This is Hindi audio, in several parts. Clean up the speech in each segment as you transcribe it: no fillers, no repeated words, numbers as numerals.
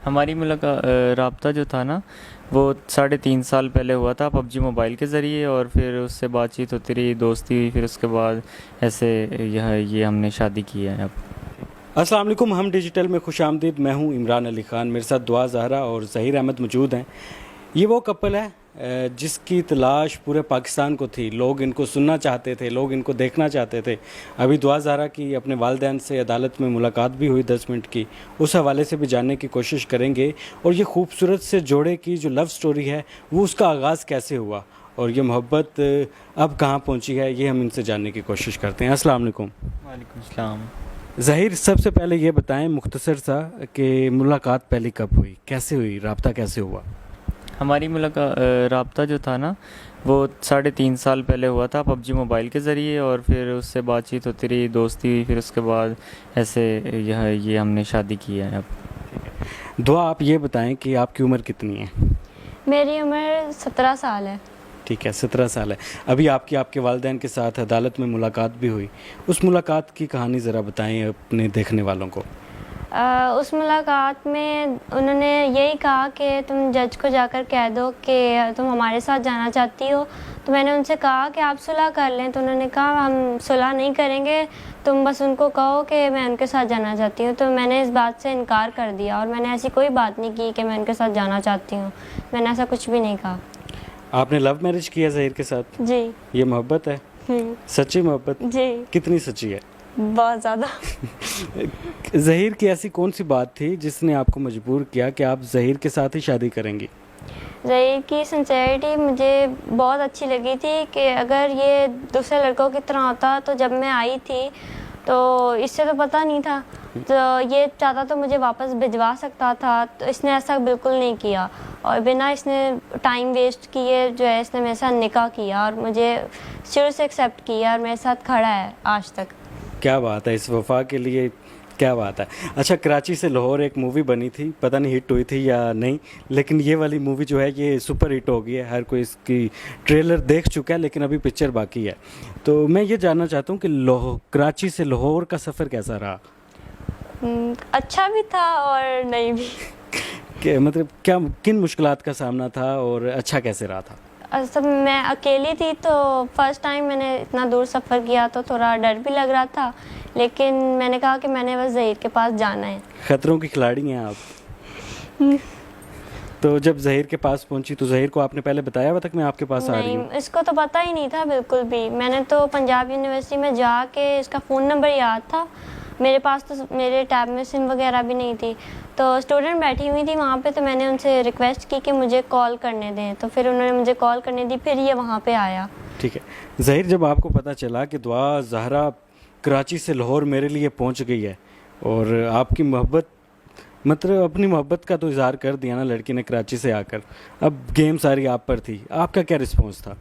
हमारी राब्ता जो था ना, वो 3.5 साल पहले हुआ था पबजी मोबाइल के ज़रिए, और फिर उससे बातचीत होती रही, दोस्ती हुई, फिर उसके बाद ऐसे ये हमने शादी की है अब। अस्सलाम वालेकुम। हम डिजिटल में खुशामदीद। मैं हूं इमरान अली ख़ान, मेरे साथ दुआ ज़हरा और ज़हीर अहमद मौजूद हैं। ये वो कपल है जिसकी तलाश पूरे पाकिस्तान को थी। लोग इनको सुनना चाहते थे, लोग इनको देखना चाहते थे। अभी दुआ ज़हरा की अपने वालिदैन से अदालत में मुलाकात भी हुई 10 मिनट की, उस हवाले से भी जानने की कोशिश करेंगे। और ये खूबसूरत से जोड़े की जो लव स्टोरी है वो उसका आगाज़ कैसे हुआ और ये मोहब्बत अब कहाँ पहुँची है, ये हम इनसे जानने की कोशिश करते हैं। अस्सलाम वालेकुम। वालेकुम सलाम। ज़हीर, सबसे पहले ये बताएं मुख्तसर सा कि मुलाकात पहली कब हुई, कैसे हुई, राब्ता कैसे हुआ? हमारी राब्ता जो था ना, वो 3.5 साल पहले हुआ था पबजी मोबाइल के ज़रिए, और फिर उससे बातचीत होती रही, दोस्ती हुई, फिर उसके बाद ऐसे ये हमने शादी की है अब। दुआ, आप ये बताएं कि आपकी उम्र कितनी है? मेरी उम्र 17 साल है। ठीक है, 17 साल है। अभी आपकी आपके वालिदैन के साथ अदालत में मुलाकात भी हुई। उस मुलाकात की कहानी ज़रा बताएं अपने देखने वालों को। उस मुलाकात में उन्होंने यही कहा कि तुम जज को जाकर कह दो कि तुम हमारे साथ जाना चाहती हो। तो मैंने उनसे कहा कि आप सुलह कर लें, तो उन्होंने कहा हम सुलह नहीं करेंगे, तुम बस उनको कहो कि मैं उनके साथ जाना चाहती हूँ। तो मैंने इस बात से इनकार कर दिया और मैंने ऐसी कोई बात नहीं की कि मैं उनके साथ जाना चाहती हूँ। मैंने ऐसा कुछ भी नहीं कहा। आपने लव मैरिज किया ज़हीर के साथ? जी। ये मोहब्बत है? सच्ची मोहब्बत? जी। कितनी सच्ची है? बहुत ज़्यादा। ज़हीर की ऐसी कौन सी बात थी जिसने आपको मजबूर किया कि आप ज़हीर के साथ ही शादी करेंगी? ज़हीर की सिंसेरिटी मुझे बहुत अच्छी लगी थी कि अगर ये दूसरे लड़कों की तरह होता, तो जब मैं आई थी तो इससे तो पता नहीं था, तो ये चाहता तो मुझे वापस भिजवा सकता था, तो इसने ऐसा बिल्कुल नहीं किया और बिना इसने टाइम वेस्ट किए जो है इसने मेरे साथ निकाह किया और मुझे शुरू से एक्सेप्ट किया और मेरे साथ खड़ा है आज तक। क्या बात है, इस वफा के लिए क्या बात है। अच्छा, कराची से लाहौर एक मूवी बनी थी, पता नहीं हिट हुई थी या नहीं, लेकिन ये वाली मूवी जो है ये सुपर हिट हो गई है। हर कोई इसकी ट्रेलर देख चुका है, लेकिन अभी पिक्चर बाकी है। तो मैं ये जानना चाहता हूँ कि कराची से लाहौर का सफ़र कैसा रहा? अच्छा भी था और नहीं भी। मतलब क्या, किन मुश्किलात का सामना था और अच्छा कैसे रहा था? सब मैं अकेली थी, तो फर्स्ट टाइम मैंने इतना दूर सफ़र किया तो थोड़ा डर भी लग रहा था, लेकिन मैंने कहा कि मैंने बस ज़हीर के पास जाना है। खतरों की खिलाड़ी हैं आप। तो जब ज़हीर के पास पहुंची तो ज़हीर को आपने पहले बताया हुआ था कि मैं आपके पास आ रही हूँ? नहीं, इसको तो पता ही नहीं था बिल्कुल भी। मैंने तो पंजाब यूनिवर्सिटी में जाके इसका फ़ोन नंबर याद था मेरे पास, तो मेरे टैब में सिम वगैरह भी नहीं थी, तो स्टूडेंट बैठी हुई थी वहाँ पे, तो मैंने उनसे रिक्वेस्ट की कि मुझे कॉल करने दें, तो फिर उन्होंने मुझे कॉल करने दी, फिर ये वहाँ पे आया। ठीक है ज़हीर, जब आपको पता चला कि दुआ ज़हरा कराची से लाहौर मेरे लिए पहुँच गई है और आपकी मोहब्बत, मतलब अपनी मोहब्बत का तो इजहार कर दिया ना लड़की ने कराची से आकर, अब गेम सारी आप पर थी, आपका क्या रिस्पॉन्स था?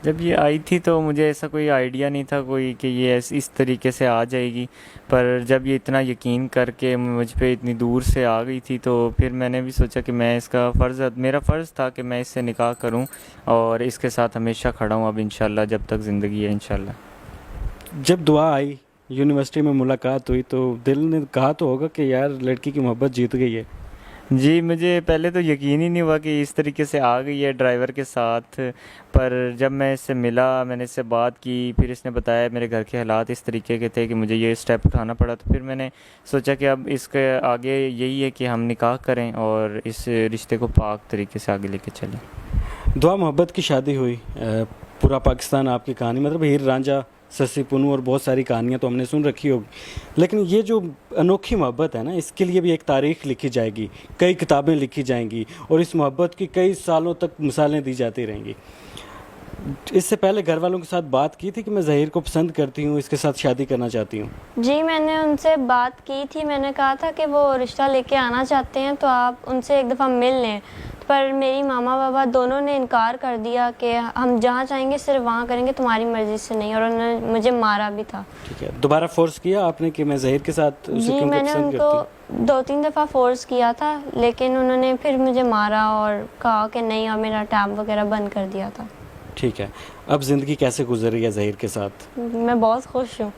जब ये आई थी तो मुझे ऐसा कोई आइडिया नहीं था कोई कि ये इस तरीके से आ जाएगी, पर जब ये इतना यकीन करके मुझ पे इतनी दूर से आ गई थी तो फिर मैंने भी सोचा कि मैं इसका मेरा फ़र्ज़ था कि मैं इससे निकाह करूं और इसके साथ हमेशा खड़ा हूं अब इंशाल्लाह, जब तक ज़िंदगी है इंशाल्लाह। जब दुआ आई, यूनिवर्सिटी में मुलाकात हुई, तो दिल ने कहा तो होगा कि यार लड़की की मोहब्बत जीत गई है? जी, मुझे पहले तो यकीन ही नहीं हुआ कि इस तरीके से आ गई है ड्राइवर के साथ, पर जब मैं इससे मिला, मैंने इससे बात की, फिर इसने बताया मेरे घर के हालात इस तरीके के थे कि मुझे ये स्टेप उठाना पड़ा, तो फिर मैंने सोचा कि अब इसके आगे यही है कि हम निकाह करें और इस रिश्ते को पाक तरीके से आगे लेके चलें। दुआ, मोहब्बत की शादी हुई, पूरा पाकिस्तान आपकी कहानी, मतलब हीर रांझा, सस्सी पुन्नू और बहुत सारी कहानियाँ तो हमने सुन रखी होगी, लेकिन ये जो अनोखी मोहब्बत है ना, इसके लिए भी एक तारीख़ लिखी जाएगी, कई किताबें लिखी जाएंगी और इस मोहब्बत की कई सालों तक मिसालें दी जाती रहेंगी। इससे पहले घर वालों के साथ बात की थी कि मैं ज़हीर को पसंद करती हूँ, इसके साथ शादी करना चाहती हूँ? जी, मैंने उनसे बात की थी। मैंने कहा था कि वो रिश्ता लेके आना चाहते हैं तो आप उनसे एक दफ़ा मिल लें, पर मेरी मामा बाबा दोनों ने इनकार कर दिया कि हम जहाँ चाहेंगे सिर्फ वहाँ करेंगे, तुम्हारी मर्ज़ी से नहीं, और उन्होंने मुझे मारा भी था। ठीक है, दोबारा फोर्स किया आपने कि मैं ज़हीर के साथ उसे जी, क्योंकि मैंने पसंद करती हूँ? उनको 2-3 दफ़ा फोर्स किया था, लेकिन उन्होंने फिर मुझे मारा और कहा कि नहीं, और मेरा टैब वगैरह बंद कर दिया था। ठीक है, अब ज़िंदगी कैसे गुजर रही है ज़हीर के साथ? मैं बहुत खुश हूँ।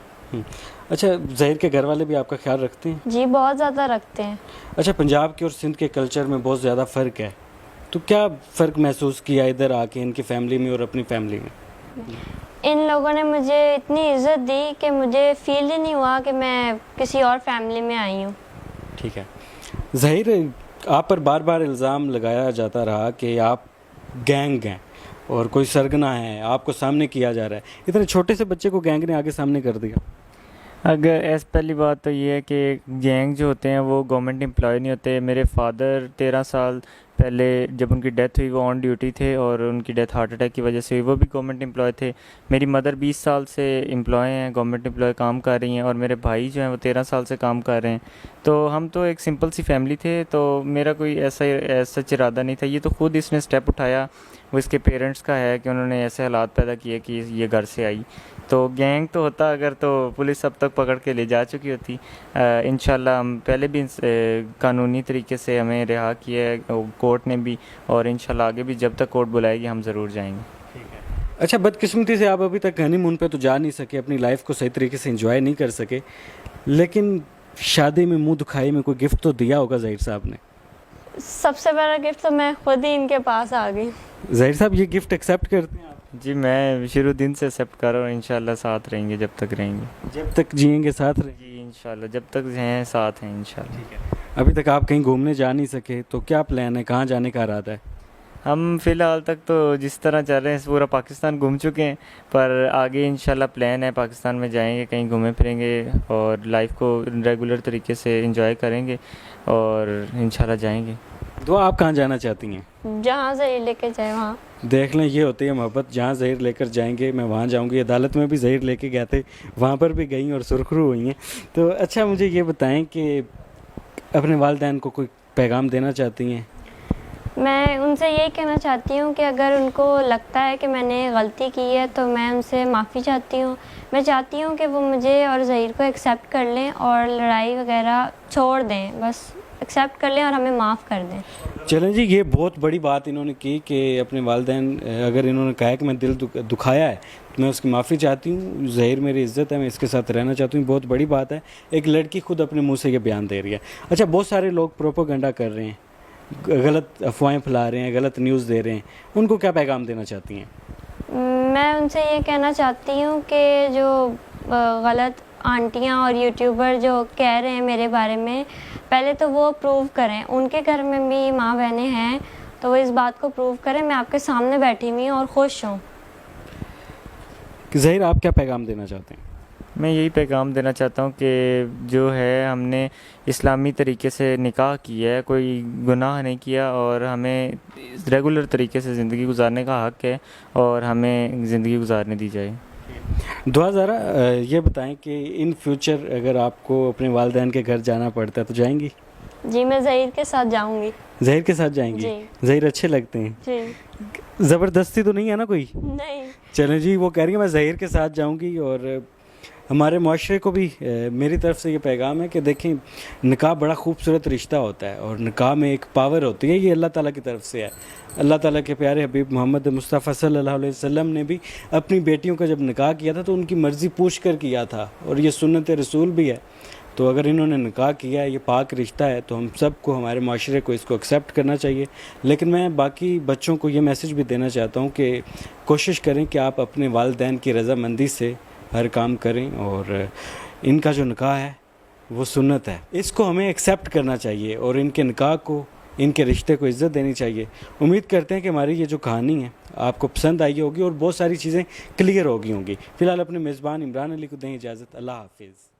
अच्छा, ज़हीर के घर वाले भी आपका ख्याल रखते हैं? जी बहुत ज़्यादा रखते हैं। अच्छा, पंजाब के और सिंध के कल्चर में बहुत ज़्यादा फ़र्क है, तो क्या फ़र्क महसूस किया इधर आके इनकी फैमिली में और अपनी फैमिली में? इन लोगों ने मुझे इतनी इज्जत दी कि मुझे फील ही नहीं हुआ कि मैं किसी और फैमिली में आई हूँ। ठीक है। ज़हीर, आप पर बार बार इल्ज़ाम लगाया जाता रहा कि आप गैंग हैं और कोई सरगना है, आपको सामने किया जा रहा है। इतने छोटे से बच्चे को गैंग ने आगे सामने कर दिया। अगर ऐसे पहली बात तो ये है कि गैंग जो होते हैं वो गवर्नमेंट एम्प्लॉय नहीं होते। मेरे फादर 13 साल पहले जब उनकी डेथ हुई वो ऑन ड्यूटी थे और उनकी डेथ हार्ट अटैक की वजह से हुई, वो भी गवर्नमेंट एम्प्लॉय थे। मेरी मदर 20 साल से एम्प्लॉय हैं, गवर्नमेंट एम्प्लॉय काम कर रही हैं, और मेरे भाई जो हैं वो 13 साल से काम कर रहे हैं। तो हम तो एक सिंपल सी फैमिली थे, तो मेरा कोई ऐसा इरादा नहीं था। ये तो खुद इसने स्टेप उठाया, वो इसके पेरेंट्स का है कि उन्होंने ऐसे हालात पैदा किए कि ये घर से आई। तो गैंग तो होता अगर तो पुलिस अब तक पकड़ के ले जा चुकी होती। इंशाल्लाह हम पहले भी कानूनी तरीके से हमें रिहा किया है कोर्ट ने भी, और इंशाल्लाह आगे भी जब तक कोर्ट बुलाएगी हम ज़रूर जाएंगे। अच्छा, बदकिस्मती से आप अभी तक हनीमून पे तो जा नहीं सके, अपनी लाइफ को सही तरीके से एंजॉय नहीं कर सके, लेकिन शादी में मुंह दुखाई में कोई गिफ्ट तो दिया होगा ज़हीर साहब ने? सबसे बड़ा गिफ्ट तो मैं खुद ही इनके पास आ गई। ज़हीर साहब, ये गिफ्ट एक्सेप्ट करते हैं आप? जी मैं शुरू दिन से एक्सेप्ट कर रहा हूँ, इंशाल्लाह साथ रहेंगे जब तक रहेंगे। जब तक जिएंगे साथ रहेंगे? जी इंशाल्लाह जब तक हैं साथ हैं इंशाल्लाह। ठीक है। अभी तक आप कहीं घूमने जा नहीं सके, तो क्या प्लान है, कहाँ जाने का इरादा है? हम फ़िलहाल तक तो जिस तरह चल रहे हैं पूरा पाकिस्तान घूम चुके हैं, पर आगे इंशाल्लाह प्लान है पाकिस्तान में जाएंगे, कहीं घूमें फिरेंगे और लाइफ को रेगुलर तरीके से एंजॉय करेंगे और इंशाल्लाह जाएंगे। दुआ, आप कहाँ जाना चाहती हैं? जहाँ से लेके जाए वहाँ। देख लें, ये होती है मोहब्बत। जहाँ ज़हीर लेकर जाएंगे मैं वहाँ जाऊँगी। अदालत में भी ज़हीर लेके गए थे, वहाँ पर भी गई और सुरखरू हुई हैं। तो अच्छा, मुझे ये बताएं कि अपने वालिदैन को कोई पैगाम देना चाहती हैं? मैं उनसे यही कहना चाहती हूँ कि अगर उनको लगता है कि मैंने गलती की है तो मैं उनसे माफ़ी चाहती हूँ। मैं चाहती हूँ कि वो मुझे और ज़हीर को एक्सेप्ट कर लें और लड़ाई वगैरह छोड़ दें, बस एक्सेप्ट कर लें और हमें माफ़ कर दें। चलें जी, ये बहुत बड़ी बात इन्होंने की कि अपने वालिदैन, अगर इन्होंने कहा कि मैं दिल दुखाया है तो मैं उसकी माफ़ी चाहती हूँ, ज़हीर मेरी इज़्ज़त है, मैं इसके साथ रहना चाहती हूँ। बहुत बड़ी बात है, एक लड़की खुद अपने मुंह से ये बयान दे रही है। अच्छा, बहुत सारे लोग प्रोपेगेंडा कर रहे हैं, गलत अफवाहें फैला रहे हैं, गलत न्यूज़ दे रहे हैं, उनको क्या पैगाम देना चाहती हैं? मैं उनसे ये कहना चाहती हूँ कि जो गलत आंटियाँ और यूट्यूबर जो कह रहे हैं मेरे बारे में, पहले तो वो प्रूव करें। उनके घर में भी माँ बहनें हैं, तो वो इस बात को प्रूव करें। मैं आपके सामने बैठी हुई हूँ और खुश हूँ। ज़हीर, आप क्या पैगाम देना चाहते हैं? मैं यही पैगाम देना चाहता हूँ कि जो है हमने इस्लामी तरीके से निकाह किया है, कोई गुनाह नहीं किया और हमें रेगुलर तरीके से ज़िंदगी गुजारने का हक़ है और हमें ज़िंदगी गुजारने दी जाए। दुआ, ज़रा ये बताएं कि इन फ्यूचर अगर आपको अपने वालिदैन के घर जाना पड़ता है तो जाएंगी? जी मैं ज़हीर के साथ जाऊँगी। ज़हीर के साथ जाएंगी? जी। ज़हीर अच्छे लगते हैं? जी। ज़बरदस्ती तो नहीं है ना कोई? नहीं। चलें जी, वो कह रही है मैं ज़हीर के साथ जाऊंगी। और हमारे माशरे को भी मेरी तरफ से ये पैगाम है कि देखें, निकाह बड़ा खूबसूरत रिश्ता होता है और निकाह में एक पावर होती है, ये अल्लाह ताला की तरफ से है। अल्लाह ताला के प्यारे हबीब मोहम्मद मुस्तफ़ा सल्लल्लाहु अलैहि वसल्लम ने भी अपनी बेटियों का जब निकाह किया था तो उनकी मर्ज़ी पूछ कर किया था, और ये सुन्नत रसूल भी है। तो अगर इन्होंने निकाह किया है, ये पाक रिश्ता है, तो हम सबको, हमारे माशरे को इसको एक्सेप्ट करना चाहिए। लेकिन मैं बाकी बच्चों को ये मैसेज भी देना चाहता हूँ कि कोशिश करें कि आप अपने वालिदैन की रज़ामंदी से हर काम करें, और इनका जो निकाह है वो सुन्नत है, इसको हमें एक्सेप्ट करना चाहिए और इनके निकाह को, इनके रिश्ते को इज़्ज़त देनी चाहिए। उम्मीद करते हैं कि हमारी ये जो कहानी है आपको पसंद आई होगी और बहुत सारी चीज़ें क्लियर हो गई होंगी। फ़िलहाल अपने मेज़बान इमरान अली को दें इजाज़त। अल्लाह हाफिज़।